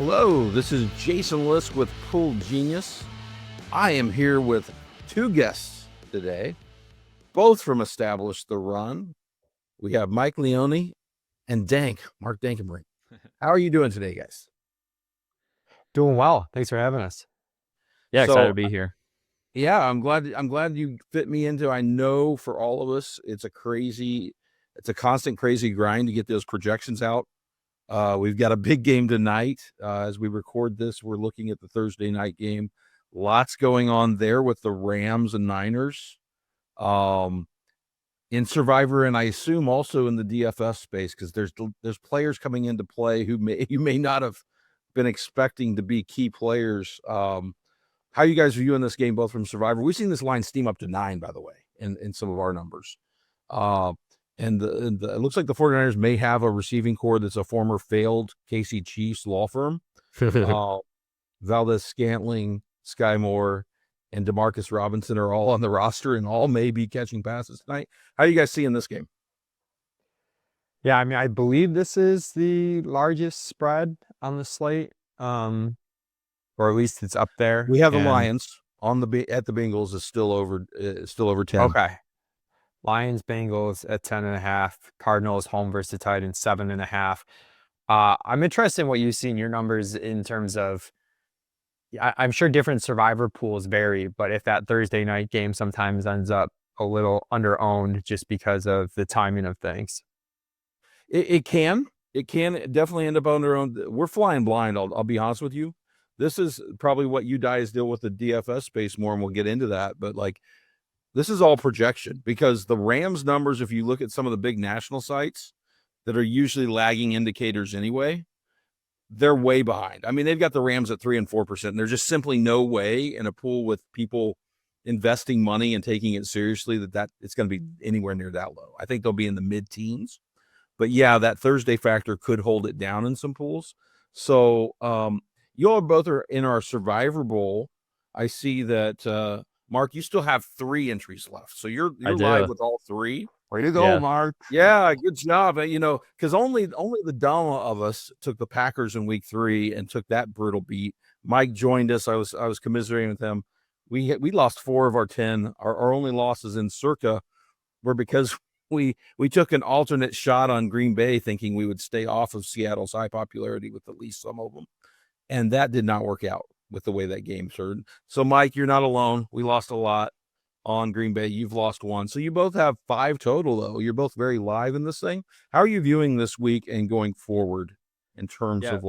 Hello, this is Jason Lisk with PoolGenius. I am here with two guests today, both from Establish the Run. We have Mike Leone and Mark Dankenbring. How are you doing today, guys? Doing well. Thanks for having us. Yeah, excited to be here. Yeah, I'm glad you fit me into. I know for all of us, it's a constant crazy grind to get those projections out. We've got a big game tonight. As we record this, we're looking at the Thursday night game. Lots going on there with the Rams and Niners. In Survivor, and I assume also in the DFS space, because there's players coming into play who you may not have been expecting to be key players. How you guys viewing this game, both from Survivor? We've seen this line steam up to 9, by the way, in some of our numbers. And it looks like the 49ers may have a receiving core that's a former failed KC Chiefs law firm. Valdez Scantling, Sky Moore, and DeMarcus Robinson are all on the roster and all may be catching passes tonight. How are you guys seeing this game? Yeah, I mean, I believe this is the largest spread on the slate, or at least it's up there. We have the Lions at the Bengals is still over 10. Okay. Lions, Bengals at 10.5. Cardinals home versus the Titans 7.5. I'm interested in what you see in your numbers in terms of, I'm sure different Survivor pools vary, but if that Thursday night game sometimes ends up a little under-owned just because of the timing of things. It can definitely end up under-owned. We're flying blind. I'll be honest with you. This is probably what you guys deal with the DFS space more, and we'll get into that. But this is all projection, because the Rams numbers, if you look at some of the big national sites that are usually lagging indicators anyway, they're way behind. I mean, they've got the Rams at 3 and 4%. And there's just simply no way in a pool with people investing money and taking it seriously that it's going to be anywhere near that low. I think they'll be in the mid-teens. But yeah, that Thursday factor could hold it down in some pools. So you all both are in our Survivor Bowl. I see that Mark, you still have 3 entries left. So you're live with all 3. Way to go, Mark. Yeah, good job. Because only the dumb of us took the Packers in week 3 and took that brutal beat. Mike joined us. I was commiserating with him. We lost 4 of our 10. Our only losses in Circa were because we took an alternate shot on Green Bay, thinking we would stay off of Seattle's high popularity with at least some of them. And that did not work out with the way that game turned. So, Mike, you're not alone. We lost a lot on Green Bay. You've lost 1. So you both have 5 total, though. You're both very live in this thing. How are you viewing this week and going forward in terms of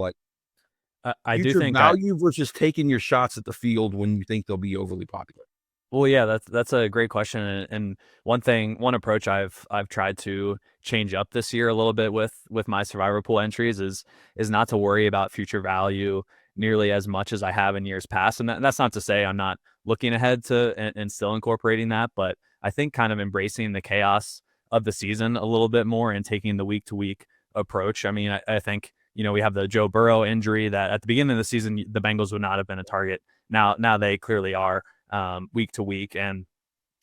I do think value versus taking your shots at the field when you think they'll be overly popular? Well, yeah, that's a great question. And one approach I've tried to change up this year a little bit with my Survivor pool entries is not to worry about future value nearly as much as I have in years past. And that's not to say I'm not looking ahead to and still incorporating that, but I think kind of embracing the chaos of the season a little bit more and taking the week-to-week approach. I mean, I think, we have the Joe Burrow injury that at the beginning of the season, the Bengals would not have been a target. Now they clearly are week to week. And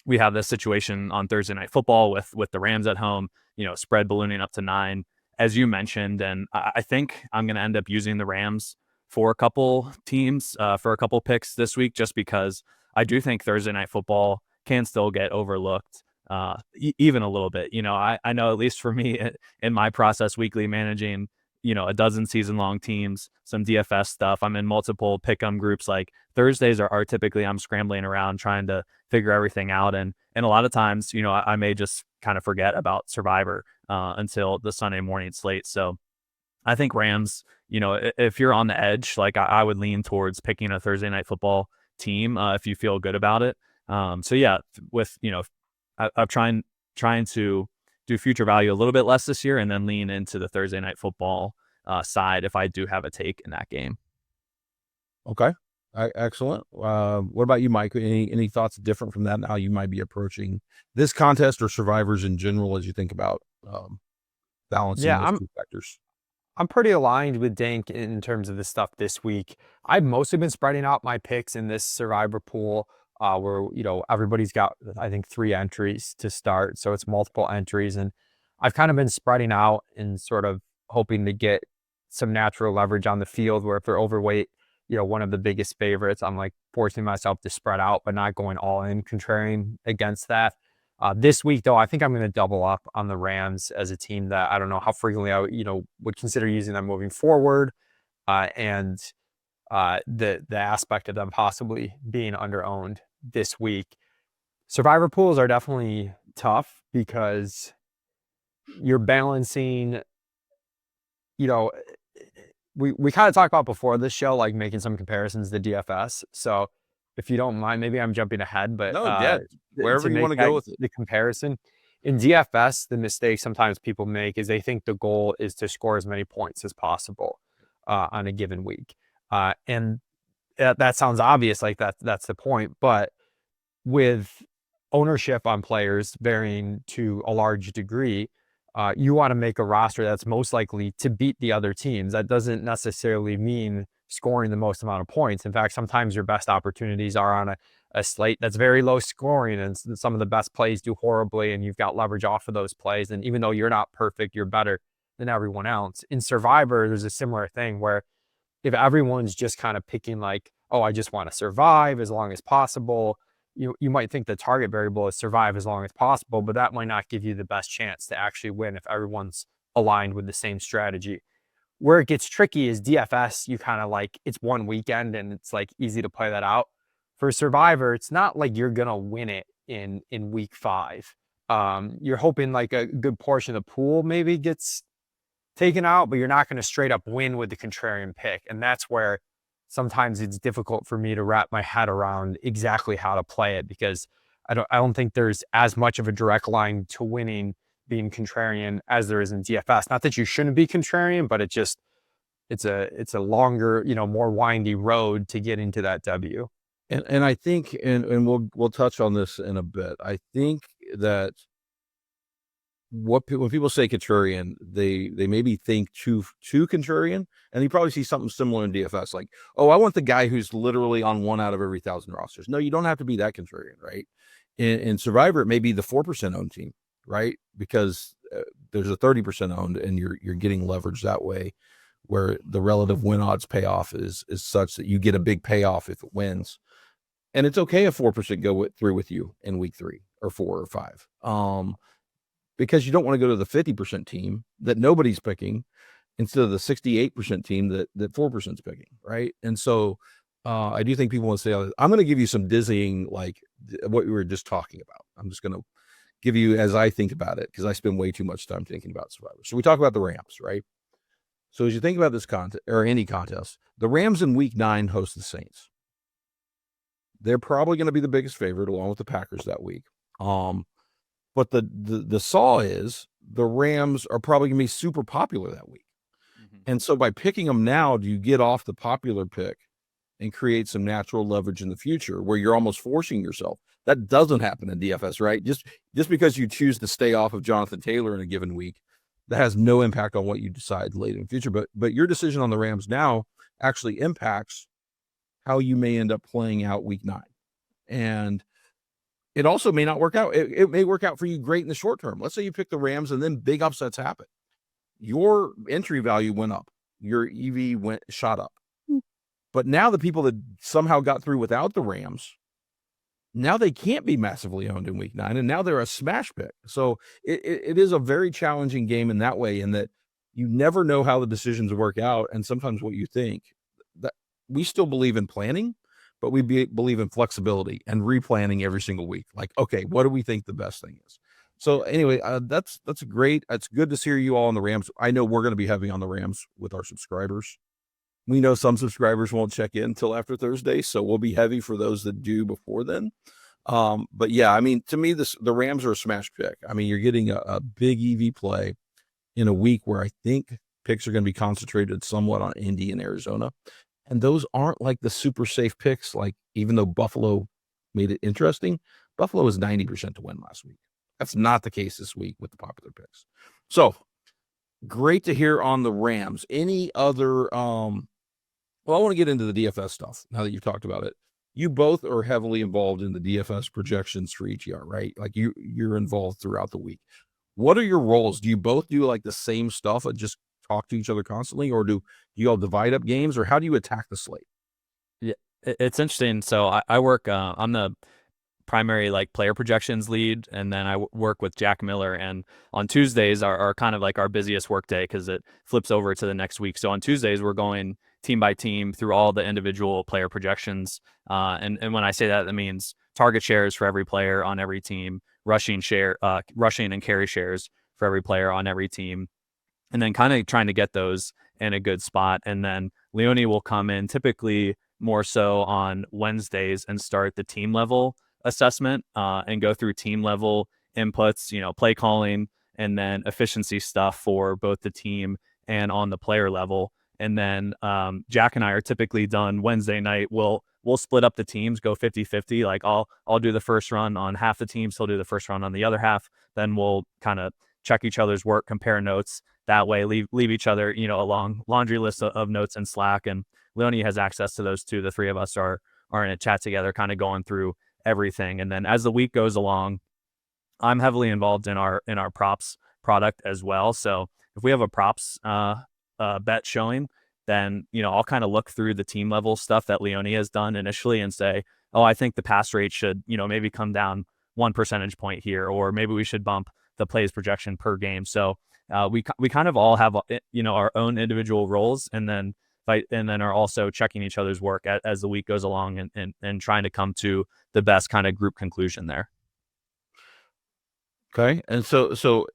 we have this situation on Thursday Night Football with the Rams at home, spread ballooning up to 9, as you mentioned. And I think I'm going to end up using the Rams for a couple teams, for a couple picks this week, just because I do think Thursday Night Football can still get overlooked even a little bit. I know, at least for me in my process weekly, managing a dozen season-long teams, some DFS stuff. I'm in multiple pick'em groups. Like Thursdays are typically I'm scrambling around trying to figure everything out, and a lot of times, I may just kind of forget about Survivor until the Sunday morning slate. So I think Rams, if you're on the edge, I would lean towards picking a Thursday Night Football team if you feel good about it. So yeah, with I'm trying to do future value a little bit less this year and then lean into the Thursday Night Football side if I do have a take in that game. Okay. Excellent. What about you, Mike? Any thoughts different from that, and how you might be approaching this contest or Survivors in general as you think about balancing those 2 factors? I'm pretty aligned with Dank in terms of the stuff this week. I've mostly been spreading out my picks in this Survivor pool where, everybody's got, I think, 3 entries to start. So it's multiple entries. And I've kind of been spreading out and sort of hoping to get some natural leverage on the field where if they're overweight, one of the biggest favorites, I'm like forcing myself to spread out, but not going all in contrarian against that. This week, though, I think I'm going to double up on the Rams as a team that I don't know how frequently I would consider using them moving forward, and the aspect of them possibly being under-owned this week. Survivor pools are definitely tough because you're balancing, we kind of talked about before this show, like making some comparisons to DFS. So if you don't mind, maybe I'm jumping ahead, but wherever you want to go with it. The comparison in DFS, the mistake sometimes people make is they think the goal is to score as many points as possible on a given week. And that sounds obvious, like that's the point. But with ownership on players varying to a large degree, you want to make a roster that's most likely to beat the other teams. That doesn't necessarily mean scoring the most amount of points. In fact, sometimes your best opportunities are on a slate that's very low scoring, and some of the best plays do horribly, and you've got leverage off of those plays. And even though you're not perfect, you're better than everyone else. In Survivor, there's a similar thing where if everyone's just kind of picking like, oh, I just want to survive as long as possible, you might think the target variable is survive as long as possible, but that might not give you the best chance to actually win if everyone's aligned with the same strategy. Where it gets tricky is DFS, you kind of like, it's one weekend and it's like easy to play that out. For Survivor, it's not like you're going to win it in week 5. You're hoping like a good portion of the pool maybe gets taken out, but you're not going to straight up win with the contrarian pick. And that's where sometimes it's difficult for me to wrap my head around exactly how to play it, because I don't think there's as much of a direct line to winning being contrarian as there is in DFS. Not that you shouldn't be contrarian, but it's a longer, more windy road to get into that W. And I think, and we'll touch on this in a bit. I think that when people say contrarian, they maybe think too contrarian, and you probably see something similar in DFS, like, oh, I want the guy who's literally on 1 out of every 1,000 rosters. No, you don't have to be that contrarian, right? In Survivor, it may be the 4% owned team, right? Because there's a 30% owned, and you're getting leverage that way, where the relative win odds payoff is such that you get a big payoff if it wins, and it's okay if 4% go through with you in week 3 or 4 or 5. Because you don't want to go to the 50% team that nobody's picking instead of the 68% team that 4% is picking, right? And so I do think people want to say, I'm going to give you some dizzying, like what we were just talking about. I'm just going to give you as I think about it, because I spend way too much time thinking about Survivor. So we talk about the Rams, right? So as you think about this contest or any contest, the Rams in week 9 host the Saints. They're probably going to be the biggest favorite along with the Packers that week. But the saw is the Rams are probably going to be super popular that week. Mm-hmm. And so by picking them now, do you get off the popular pick and create some natural leverage in the future where you're almost forcing yourself? That doesn't happen in DFS, right? Just because you choose to stay off of Jonathan Taylor in a given week, that has no impact on what you decide later in the future. But your decision on the Rams now actually impacts how you may end up playing out week 9. And it also may not work out. It may work out for you great in the short term. Let's say you pick the Rams and then big upsets happen. Your entry value went up. Your EV shot up. But now the people that somehow got through without the Rams, now they can't be massively owned in week 9, and now they're a smash pick. So it is a very challenging game in that way, in that you never know how the decisions work out, and sometimes what you think. That we still believe in planning, but we believe in flexibility and replanning every single week. Like, okay, what do we think the best thing is? So anyway, that's great. It's good to see you all on the Rams. I know we're going to be heavy on the Rams with our subscribers. We know some subscribers won't check in until after Thursday, so we'll be heavy for those that do before then. But yeah, I mean, to me, the Rams are a smash pick. I mean, you're getting a big EV play in a week where I think picks are going to be concentrated somewhat on Indy and Arizona. And those aren't like the super safe picks. Like, even though Buffalo made it interesting, Buffalo was 90% to win last week. That's not the case this week with the popular picks. So great to hear on the Rams. Any other, well, I want to get into the DFS stuff now that you've talked about it. You both are heavily involved in the DFS projections for ETR, right? Like you're involved throughout the week. What are your roles? Do you both do like the same stuff, just talk to each other constantly, or do you all divide up games, or how do you attack the slate? Yeah, it's interesting. So I work. I'm the primary like player projections lead, and then I work with Jack Miller. And on Tuesdays are kind of like our busiest work day because it flips over to the next week. So on Tuesdays we're going team by team through all the individual player projections. And when I say that, that means target shares for every player on every team, rushing and carry shares for every player on every team, and then kind of trying to get those in a good spot. And then Leone will come in typically more so on Wednesdays and start the team level assessment and go through team level inputs, play calling, and then efficiency stuff for both the team and on the player level. And then Jack and I are typically done Wednesday night. We'll split up the teams, go 50-50. Like I'll do the first run on half the teams, he'll do the first run on the other half. Then we'll kind of check each other's work, compare notes. That way, leave each other, a long laundry list of notes in Slack. And Leone has access to those too. The three of us are in a chat together, kind of going through everything. And then as the week goes along, I'm heavily involved in our props product as well. So if we have a props bet showing, then I'll kind of look through the team level stuff that Leone has done initially and say, oh, I think the pass rate should maybe come down 1 percentage point here, or maybe we should bump the plays projection per game. So we kind of all have our own individual roles, and then are also checking each other's work as the week goes along and trying to come to the best kind of group conclusion there. Okay. And so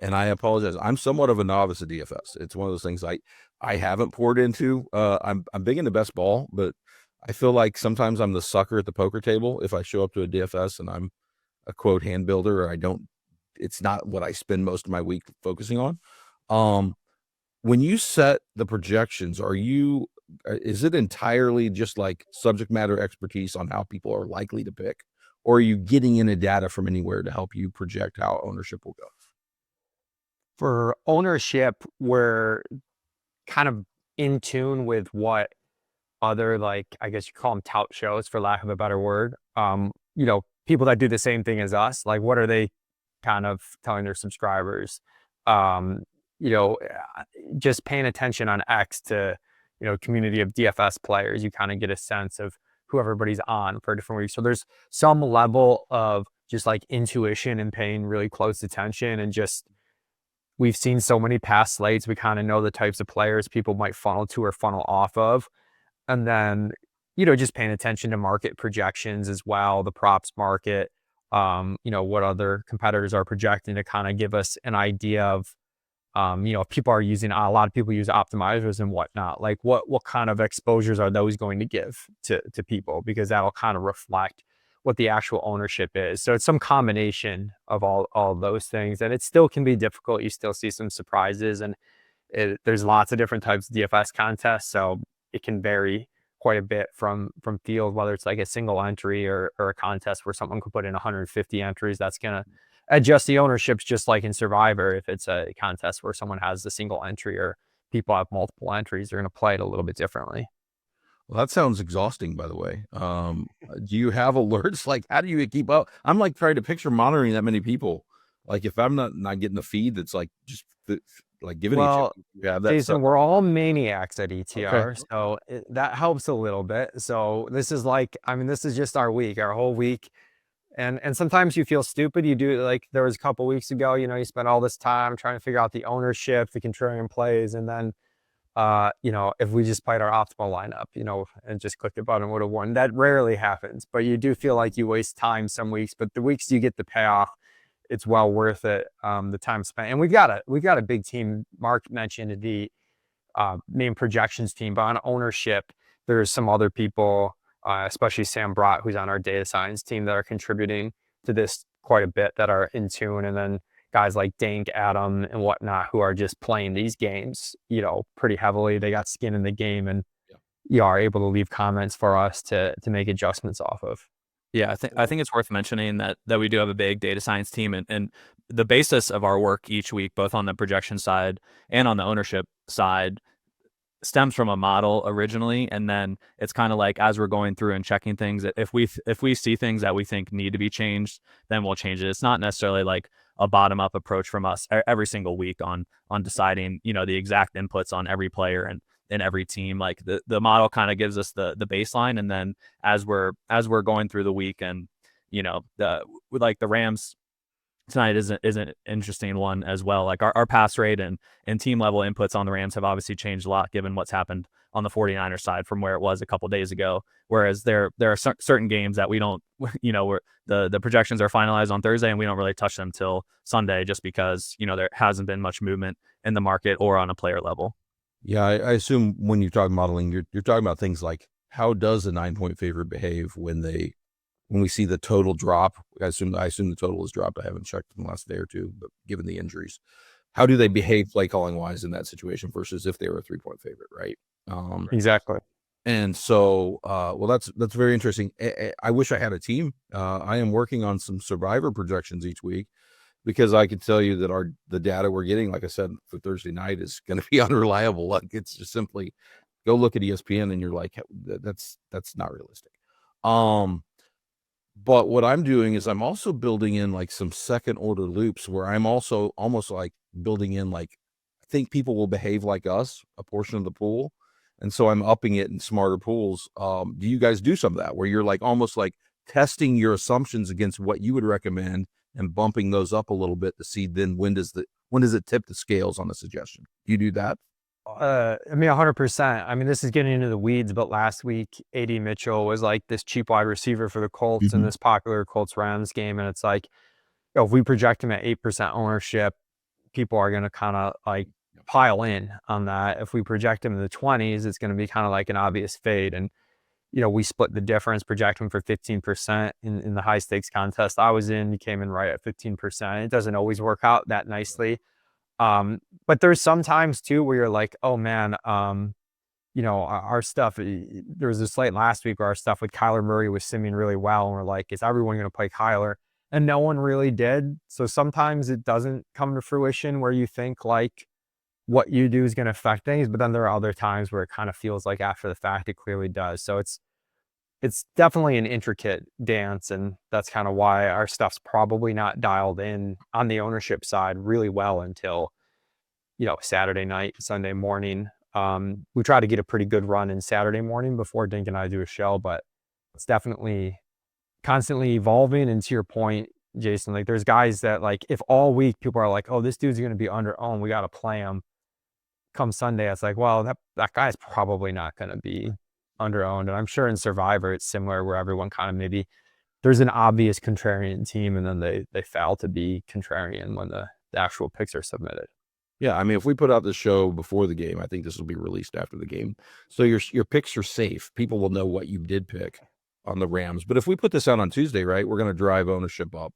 and I apologize, I'm somewhat of a novice at DFS. It's one of those things I haven't poured into. I'm big into best ball, but I feel like sometimes I'm the sucker at the poker table if I show up to a DFS and I'm a quote hand builder, or it's not what I spend most of my week focusing on. When you set the projections, is it entirely just like subject matter expertise on how people are likely to pick, or are you getting into data from anywhere to help you project how ownership will go? For ownership, we're kind of in tune with what other, like, I guess you call them tout shows, for lack of a better word. People that do the same thing as us, like what are they kind of telling their subscribers? Just paying attention on X to, community of DFS players, you kind of get a sense of who everybody's on for different weeks. So there's some level of just like intuition and paying really close attention, and just, we've seen so many past slates. We kind of know the types of players people might funnel to or funnel off of. And then, just paying attention to market projections as well, the props market, what other competitors are projecting to kind of give us an idea of, if people are using, a lot of people use optimizers and whatnot, like what kind of exposures are those going to give to people, because that'll kind of reflect what the actual ownership is. So it's some combination of all of those things, and it still can be difficult. You still see some surprises, and there's lots of different types of DFS contests, so it can vary quite a bit from field, whether it's like a single entry or a contest where someone could put in 150 entries. That's going to adjust the ownerships, just like in Survivor. If it's a contest where someone has a single entry or people have multiple entries, they're going to play it a little bit differently. Well, that sounds exhausting, by the way. Do you have alerts? Like, how do you keep up? I'm like trying to picture monitoring that many people. Like, if I'm not getting the feed that's like just like giving each other. Jason, we're all maniacs at ETR, okay. So that helps a little bit. So this is like, this is just our week, our whole week. And sometimes you feel stupid. You do, like there was a couple weeks ago, you spent all this time trying to figure out the ownership, the contrarian plays, and then if we just played our optimal lineup, and just clicked a button, would have won. That rarely happens, but you do feel like you waste time some weeks. But the weeks you get the payoff, it's well worth it. The time spent, and we've got a big team. Mark mentioned the main projections team, but on ownership, there's some other people, especially Sam Brott, who's on our data science team, that are contributing to this quite a bit, that are in tune, and then guys like Dank, Adam, and whatnot, who are just playing these games, pretty heavily. They got skin in the game, and are able to leave comments for us to make adjustments off of. Yeah, I think it's worth mentioning that we do have a big data science team, and the basis of our work each week, both on the projection side and on the ownership side, stems from a model originally, and then it's kind of like as we're going through and checking things, if we see things that we think need to be changed, then we'll change it. It's not necessarily like, a bottom up approach from us every single week on deciding, you know, the exact inputs on every player and in every team. Like the model kind of gives us the baseline, and then as we're going through the week, and you know, like the Rams tonight is an interesting one as well. Like our pass rate and team level inputs on the Rams have obviously changed a lot given what's happened on the 49ers side from where it was a couple days ago. Whereas there are certain games that we don't, you know, where the projections are finalized on Thursday and we don't really touch them till Sunday, just because, you know, there hasn't been much movement in the market or on a player level. Yeah, I assume when you talk modeling, you're talking about things like, how does a 9-point favorite behave when we see the total drop? I assume the total has dropped. I haven't checked in the last day or two, but given the injuries, how do they behave play calling wise in that situation versus if they were a 3-point favorite, right? Exactly. And so, well, that's very interesting. I wish I had a team. I am working on some survivor projections each week, because I can tell you that the data we're getting, like I said, for Thursday night is going to be unreliable. Like, it's just simply go look at ESPN and you're like, that's not realistic. But what I'm doing is I'm also building in like some second order loops where I'm also almost like building in, like, I think people will behave like us, a portion of the pool. And so I'm upping it in smarter pools. Do you guys do some of that where you're like almost like testing your assumptions against what you would recommend and bumping those up a little bit to see then when does it tip the scales on the suggestion? Do you do that? I mean, 100%. I mean, this is getting into the weeds, but last week, AD Mitchell was like this cheap wide receiver for the Colts in this popular Colts-Rams game. And it's like, you know, if we project him at 8% ownership, people are going to kind of like pile in on that. If we project him in the 20s, it's going to be kind of like an obvious fade. And, you know, we split the difference, project him for 15% in the high stakes contest I was in. He came in right at 15%. It doesn't always work out that nicely. But there's sometimes too where you're like, oh man, you know, our stuff, there was a slate last week where our stuff with Kyler Murray was simming really well. And we're like, is everyone going to play Kyler? And no one really did. So sometimes it doesn't come to fruition where you think like what you do is going to affect things. But then there are other times where it kind of feels like after the fact, it clearly does. So it's definitely an intricate dance. And that's kind of why our stuff's probably not dialed in on the ownership side really well until, you know, Saturday night, Sunday morning. We try to get a pretty good run in Saturday morning before Dink and I do a show, but it's definitely constantly evolving. And to your point, Jason, like there's guys that like, if all week people are like, oh, this dude's going to be under owned, we got to play him. Come Sunday, it's like, well, that guy's probably not going to be under owned. And I'm sure in Survivor, it's similar where everyone kind of maybe there's an obvious contrarian team and then they fail to be contrarian when the actual picks are submitted. Yeah, I mean, if we put out the show before the game, I think this will be released after the game. So your picks are safe. People will know what you did pick on the Rams. But if we put this out on Tuesday, right, we're going to drive ownership up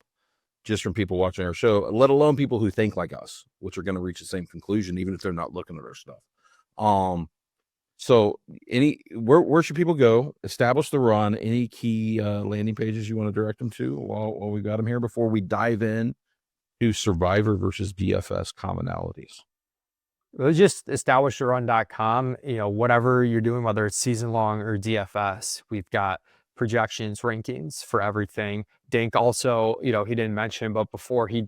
just from people watching our show, let alone people who think like us, which are going to reach the same conclusion, even if they're not looking at our stuff. So where should people go? Establish the run. Any key landing pages you want to direct them to while we've got them here before we dive in to Survivor versus DFS commonalities? Well, just establishthorun.com, you know, whatever you're doing, whether it's season long or DFS, we've got projections, rankings for everything. Dink also, you know, he didn't mention, but before he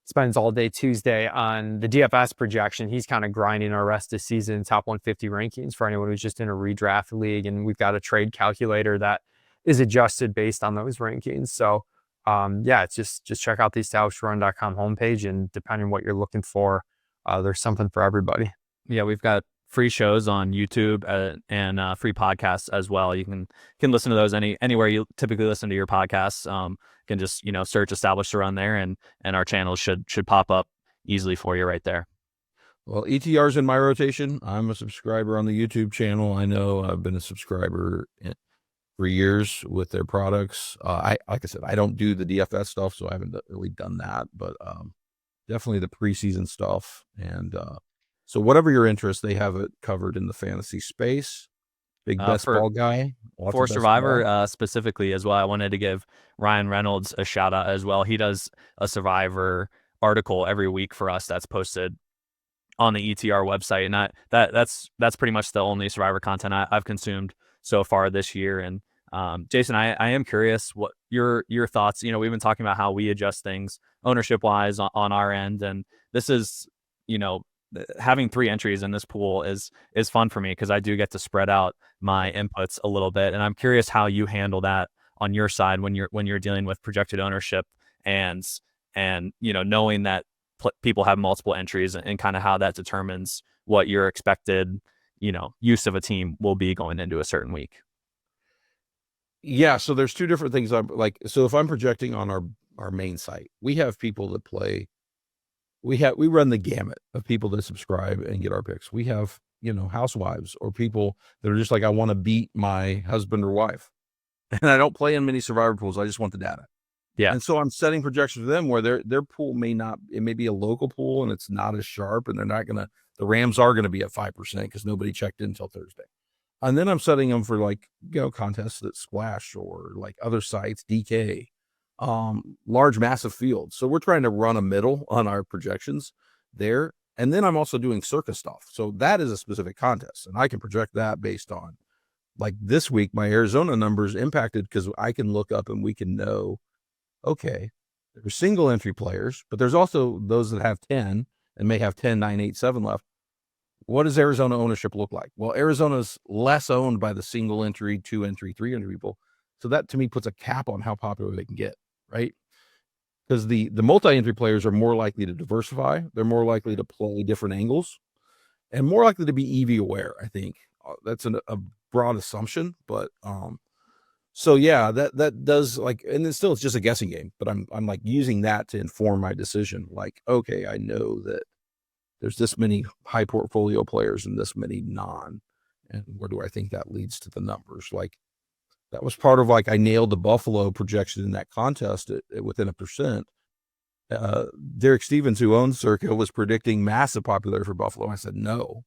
spends all day Tuesday on the DFS projection, he's kind of grinding our rest of season top 150 rankings for anyone who's just in a redraft league. And we've got a trade calculator that is adjusted based on those rankings. So yeah, it's just check out the establishthorun.com homepage, and depending on what you're looking for, there's something for everybody. Yeah, we've got free shows on YouTube and free podcasts as well. You can listen to those anywhere you typically listen to your podcasts. You can just, you know, search Establish the Run there, and our channels should pop up easily for you right there. Well, ETR's in my rotation. I'm a subscriber on the YouTube channel. I know I've been a subscriber for years with their products. Like I said, I don't do the DFS stuff, so I haven't really done that, but definitely the preseason stuff. And so whatever your interest, they have it covered in the fantasy space. Big best ball guy. For Survivor specifically as well, I wanted to give Ryan Reynolds a shout out as well. He does a Survivor article every week for us that's posted on the ETR website. And that's pretty much the only Survivor content I've consumed so far this year. And Jason, I am curious what your thoughts. You know, we've been talking about how we adjust things ownership wise on our end, and this is, you know, having 3 entries in this pool is fun for me because I do get to spread out my inputs a little bit, and I'm curious how you handle that on your side when you're dealing with projected ownership and you know, knowing that people have multiple entries and kind of how that determines what your expected, you know, use of a team will be going into a certain week. Yeah, so there's 2 different things I'm like. So if I'm projecting on our main site, we have people that play. We run the gamut of people that subscribe and get our picks. We have, you know, housewives or people that are just like, I want to beat my husband or wife, and I don't play in many survivor pools. I just want the data. Yeah. And so I'm setting projections for them where their pool may be a local pool and it's not as sharp, and the Rams are gonna be at 5% because nobody checked in until Thursday. And then I'm setting them for, like, you know, contests that Splash or like other sites, DK, large, massive fields. So we're trying to run a middle on our projections there. And then I'm also doing circus stuff. So that is a specific contest, and I can project that based on, like, this week, my Arizona numbers impacted because I can look up and we can know, okay, there's single entry players, but there's also those that have 10 and may have 10, 9, 8, 7 left. What does Arizona ownership look like? Well, Arizona's less owned by the single entry, 2 entry, 3 entry people. So that to me puts a cap on how popular they can get, right? Because the multi-entry players are more likely to diversify. They're more likely to play different angles and more likely to be EV aware, I think. That's a broad assumption, but so yeah, that does, like, and it's just a guessing game, but I'm like using that to inform my decision. Like, okay, I know that there's this many high portfolio players and this many non, and where do I think that leads to the numbers? Like, that was part of, like, I nailed the Buffalo projection in that contest at within 1%. Derek Stevens, who owns Circa, was predicting massive popularity for Buffalo. I said, no,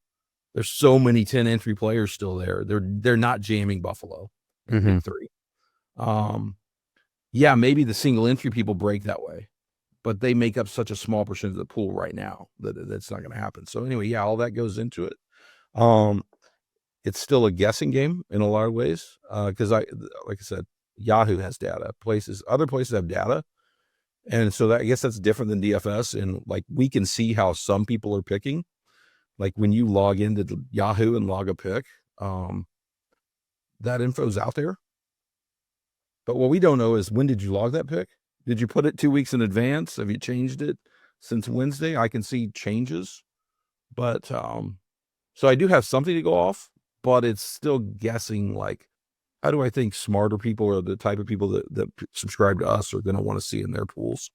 there's so many 10 entry players still there. They're not jamming Buffalo in week 3. Yeah, maybe the single entry people break that way, but they make up such a small percentage of the pool right now that that's not going to happen. So anyway, yeah, all that goes into it. It's still a guessing game in a lot of ways. Cause like I said, Yahoo has data, other places have data. And so I guess that's different than DFS. And, like, we can see how some people are picking, like when you log into Yahoo and log a pick, that info's out there. But what we don't know is, when did you log that pick? Did you put it 2 weeks in advance? Have you changed it since Wednesday? I can see changes, but so I do have something to go off, but it's still guessing. Like, how do I think smarter people or the type of people that subscribe to us are going to want to see in their pools?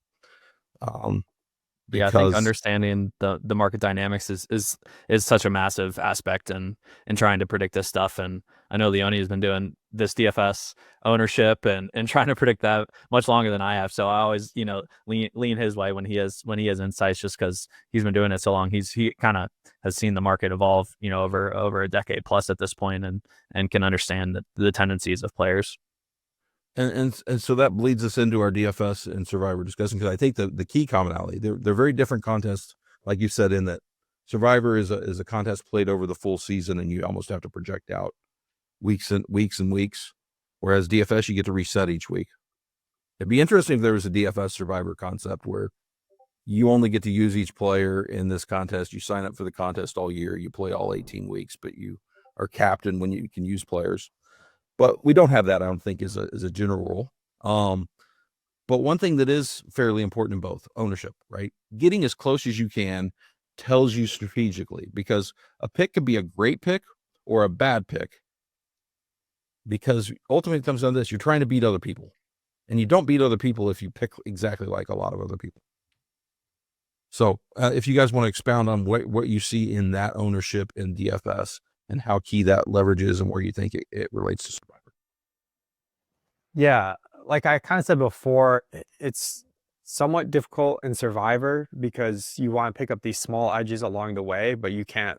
Yeah, I think understanding the market dynamics is such a massive aspect in trying to predict this stuff. And I know Leone has been doing this DFS ownership and trying to predict that much longer than I have. So I always, you know, lean his way when he has insights, just because he's been doing it so long. He kind of has seen the market evolve, you know, over a decade plus at this point, and can understand the tendencies of players. And so that bleeds us into our DFS and Survivor discussion, because I think the key commonality, they're very different contests, like you said, in that Survivor is a contest played over the full season, and you almost have to project out weeks and weeks, whereas DFS, you get to reset each week. It'd be interesting if there was a DFS Survivor concept where you only get to use each player in this contest. You sign up for the contest all year, you play all 18 weeks, but you are capped in when you can use players. But we don't have that, I don't think, as a general rule. But one thing that is fairly important in both, ownership, right? Getting as close as you can tells you strategically, because a pick could be a great pick or a bad pick, because ultimately it comes down to this: you're trying to beat other people, and you don't beat other people if you pick exactly like a lot of other people. So if you guys want to expound on what you see in that ownership in DFS and how key that leverage is and where you think it relates to Survivor. Yeah, like I kind of said before, it's somewhat difficult in Survivor because you want to pick up these small edges along the way, but you can't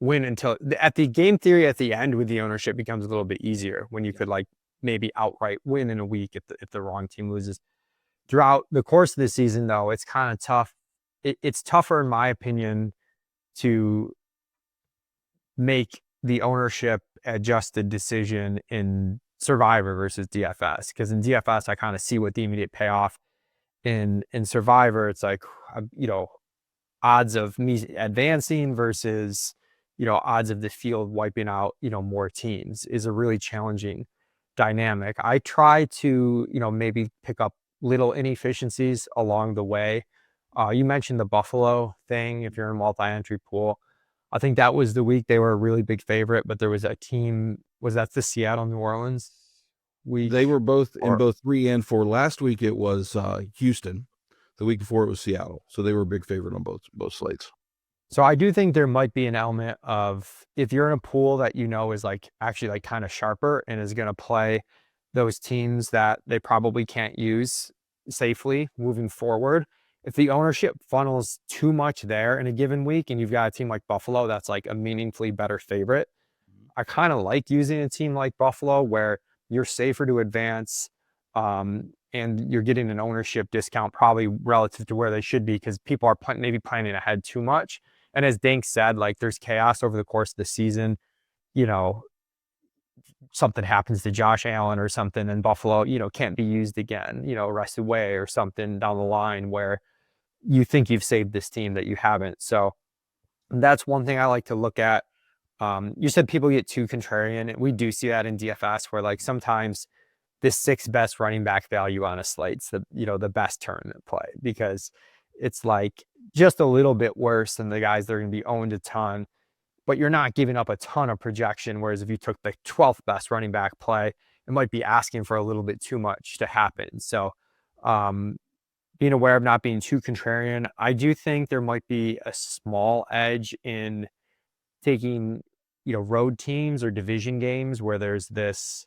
win until at the game theory at the end with the ownership becomes a little bit easier when you could, like, maybe outright win in a week if the wrong team loses. Throughout the course of the season, though, it's kind of tough. It's tougher, in my opinion, to make the ownership adjusted decision in Survivor versus DFS, because in DFS I kind of see what the immediate payoff. In Survivor, it's like, odds of me advancing versus, odds of the field wiping out, more teams is a really challenging dynamic. I try to, maybe pick up little inefficiencies along the way. You mentioned the Buffalo thing. If you're in a multi-entry pool, I think that was the week they were a really big favorite, but there was a team, was that the Seattle New Orleans week? They were both in Or- both 3 and 4. Last week it was Houston. The week before it was Seattle. So they were a big favorite on both slates. So I do think there might be an element of, if you're in a pool that is like actually like kind of sharper and is going to play those teams that they probably can't use safely moving forward, if the ownership funnels too much there in a given week and you've got a team like Buffalo that's like a meaningfully better favorite, I kind of like using a team like Buffalo where you're safer to advance, and you're getting an ownership discount probably relative to where they should be, because people are maybe planning ahead too much. And as Dank said, like, there's chaos over the course of the season. Something happens to Josh Allen or something, and Buffalo, can't be used again, rest away or something down the line where you think you've saved this team that you haven't. So that's one thing I like to look at. You said people get too contrarian, and we do see that in DFS, where like sometimes the 6th best running back value on a slate's the best tournament play, because it's like just a little bit worse than the guys that are going to be owned a ton, but you're not giving up a ton of projection. Whereas if you took the 12th best running back play, it might be asking for a little bit too much to happen. So being aware of not being too contrarian. I do think there might be a small edge in taking, road teams or division games where there's this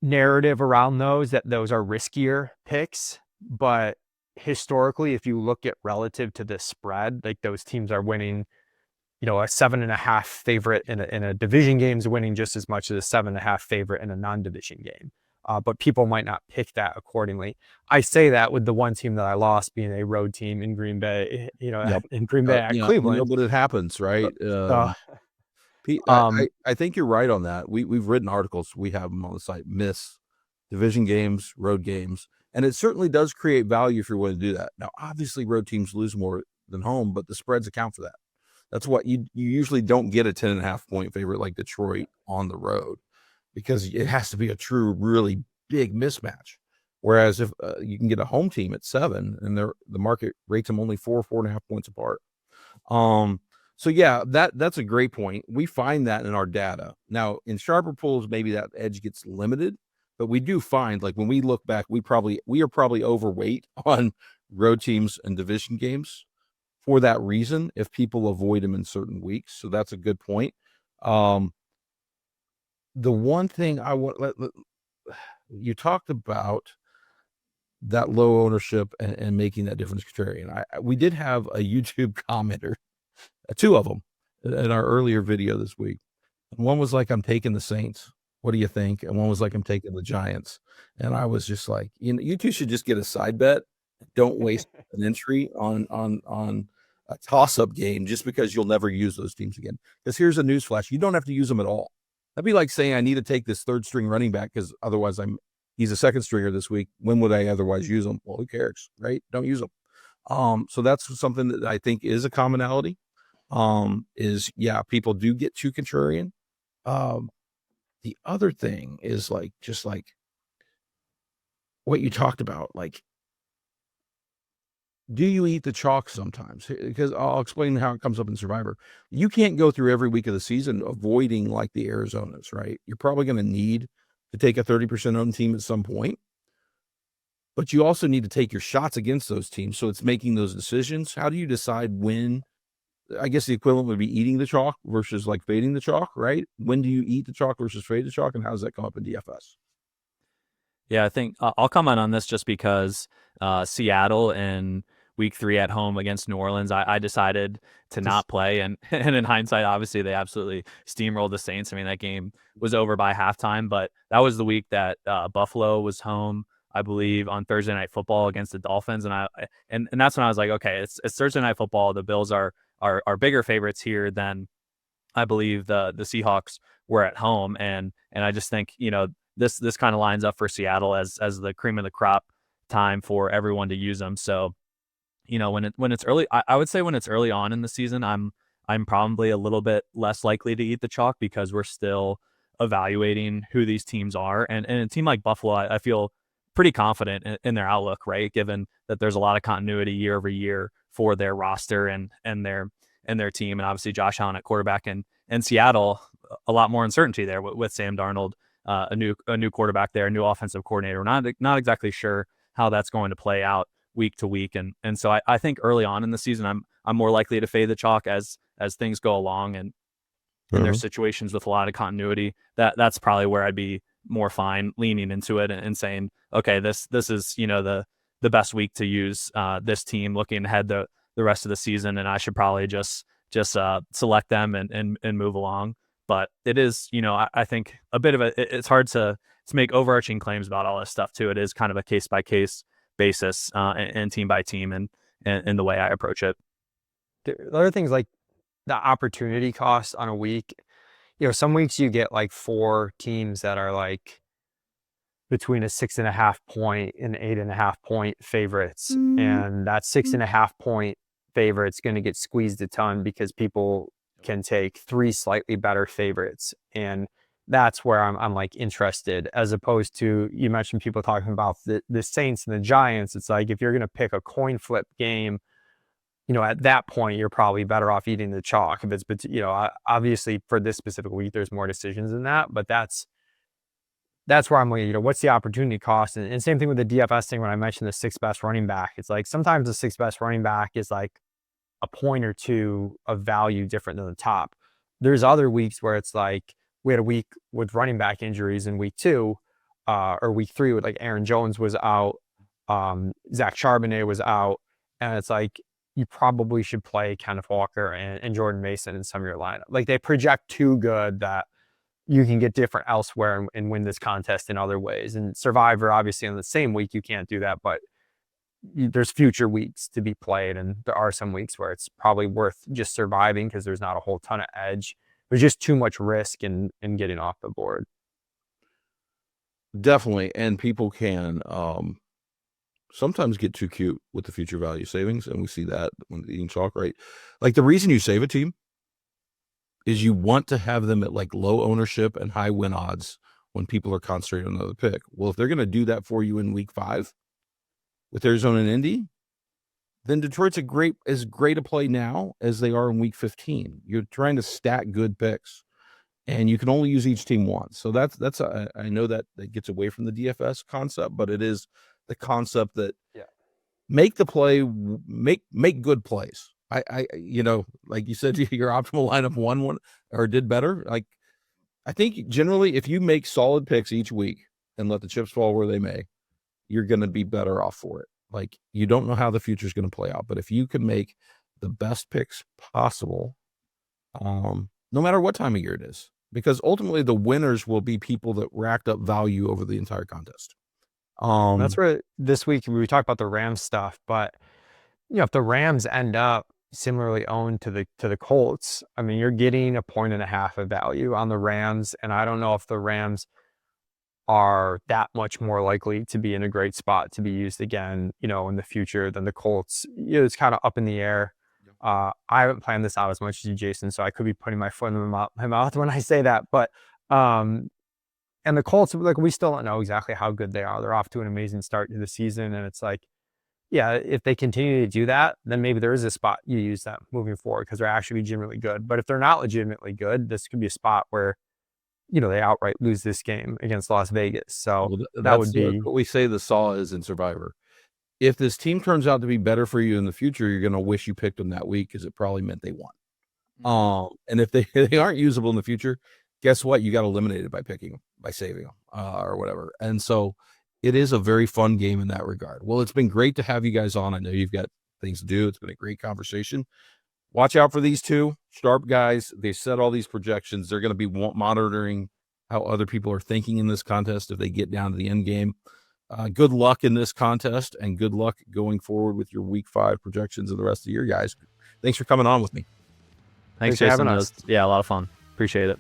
narrative around those that those are riskier picks. But historically, if you look at relative to the spread, like those teams are winning, a 7.5 favorite in a division game is winning just as much as a 7.5 favorite in a non-division game. But people might not pick that accordingly. I say that with the one team that I lost being a road team in Green Bay, Yep. in Green Bay at Cleveland. But it happens, right? Um, I think you're right on that. We've written articles. We have them on the site. Miss division games, road games, and it certainly does create value if you're willing to do that. Now, obviously, road teams lose more than home, but the spreads account for that. That's what you usually don't get a 10.5 point favorite like Detroit on the road, because it has to be a true, really big mismatch. Whereas if you can get a home team at 7 and the market rates them only 4.5 points apart. So yeah, that's a great point. We find that in our data. Now in sharper pools, maybe that edge gets limited, but we do find, like, when we look back, we are probably overweight on road teams and division games for that reason, if people avoid them in certain weeks. So that's a good point. The one thing I want, you talked about that low ownership and making that difference contrarian. We did have a YouTube commenter, 2 of them, in our earlier video this week. And one was like, I'm taking the Saints. What do you think? And one was like, I'm taking the Giants. And I was just like, you two should just get a side bet. Don't waste an entry on a toss-up game just because you'll never use those teams again. Because here's a newsflash: you don't have to use them at all. That'd be like saying I need to take this 3rd-string running back because otherwise he's a 2nd stringer this week. When would I otherwise use him? Well, who cares, right? Don't use them. So that's something that I think is a commonality. People do get too contrarian. The other thing is just like what you talked about, like, do you eat the chalk sometimes? Because I'll explain how it comes up in Survivor. You can't go through every week of the season avoiding like the Arizonas, right? You're probably going to need to take a 30% owned team at some point, but you also need to take your shots against those teams. So it's making those decisions. How do you decide when? I guess the equivalent would be eating the chalk versus like fading the chalk, right? When do you eat the chalk versus fade the chalk, and how does that come up in DFS? Yeah, I think I'll comment on this just because Seattle in week 3 at home against New Orleans, I decided to not play. And in hindsight, obviously, they absolutely steamrolled the Saints. I mean, that game was over by halftime, but that was the week that Buffalo was home, I believe, on Thursday Night Football against the Dolphins. And that's when I was like, okay, it's Thursday Night Football. The Bills are bigger favorites here than I believe the Seahawks were at home, and And I just think, this kind of lines up for Seattle as the cream of the crop time for everyone to use them. So, when it's early, I would say when it's early on in the season, I'm probably a little bit less likely to eat the chalk because we're still evaluating who these teams are. And a team like Buffalo, I feel pretty confident in their outlook, right? Given that there's a lot of continuity year over year for their roster and their team, and obviously Josh Allen at quarterback, and Seattle, a lot more uncertainty there with Sam Darnold, a new quarterback there, a new offensive coordinator. We're not exactly sure how that's going to play out week to week, and so I think early on in the season, I'm more likely to fade the chalk as things go along, and there's situations with a lot of continuity. That's probably where I'd be more fine leaning into it and saying, okay, this is the best week to use this team looking ahead the rest of the season, and I should probably just select them and move along. But it is, I think a bit of it's hard to make overarching claims about all this stuff too. It is kind of a case by case basis and team by team and the way I approach it. The other things like the opportunity cost on a week, some weeks you get like 4 teams that are like between a 6.5 point and 8.5 point favorites. And that 6.5 point favorite's going to get squeezed a ton because people can take 3 slightly better favorites. And that's where I'm like interested, as opposed to, you mentioned people talking about the Saints and the Giants. It's like, if you're going to pick a coin flip game, at that point, you're probably better off eating the chalk. If it's, obviously for this specific week, there's more decisions than that, but that's where I'm like, what's the opportunity cost? And same thing with the DFS thing when I mentioned the 6th best running back. It's like, sometimes the 6th best running back is like a point or two of value different than the top. There's other weeks where it's like, we had a week with running back injuries in week 2, or week 3 with like Aaron Jones was out, Zach Charbonnet was out, and it's like, you probably should play Kenneth Walker and Jordan Mason in some of your lineup. Like, they project too good that you can get different elsewhere and win this contest in other ways. And Survivor, obviously, on the same week, you can't do that, but there's future weeks to be played. And there are some weeks where it's probably worth just surviving because there's not a whole ton of edge. There's just too much risk in getting off the board. Definitely. And people can sometimes get too cute with the future value savings. And we see that when eating chalk, right? Like, the reason you save a team is you want to have them at like low ownership and high win odds when people are concentrating on another pick. Well, if they're going to do that for you in week 5 with Arizona and Indy, then Detroit's as great a play now as they are in week 15. You're trying to stack good picks, and you can only use each team once. So I know that gets away from the DFS concept, but it is the concept that make the play, make good plays. I like you said, your optimal lineup won or did better. Like, I think generally, if you make solid picks each week and let the chips fall where they may, you're going to be better off for it. Like, you don't know how the future is going to play out, but if you can make the best picks possible, no matter what time of year it is, because ultimately the winners will be people that racked up value over the entire contest. That's where this week we talked about the Rams stuff, but if the Rams end up similarly owned to the Colts, I mean, you're getting 1.5 points of value on the Rams, and I don't know if the Rams are that much more likely to be in a great spot to be used again, in the future than the Colts. It's kind of up in the air. I haven't planned this out as much as you, Jason, so I could be putting my foot in my mouth when I say that. But and the Colts, like, we still don't know exactly how good they are. They're off to an amazing start to the season, and it's like, yeah, if they continue to do that, then maybe there is a spot you use them moving forward because they're actually legitimately good. But if they're not legitimately good, this could be a spot where they outright lose this game against Las Vegas. So that would be what we say the saw is in Survivor. If this team turns out to be better for you in the future, you're going to wish you picked them that week because it probably meant they won. And if they aren't usable in the future, guess what? You got eliminated by saving them or whatever. And so it is a very fun game in that regard. Well, it's been great to have you guys on. I know you've got things to do. It's been a great conversation. Watch out for these two sharp guys. They set all these projections. They're going to be monitoring how other people are thinking in this contest if they get down to the end game. Good luck in this contest, and good luck going forward with your week 5 projections of the rest of the year, guys. Thanks for coming on with me. Thanks, Jason. Yeah, a lot of fun. Appreciate it.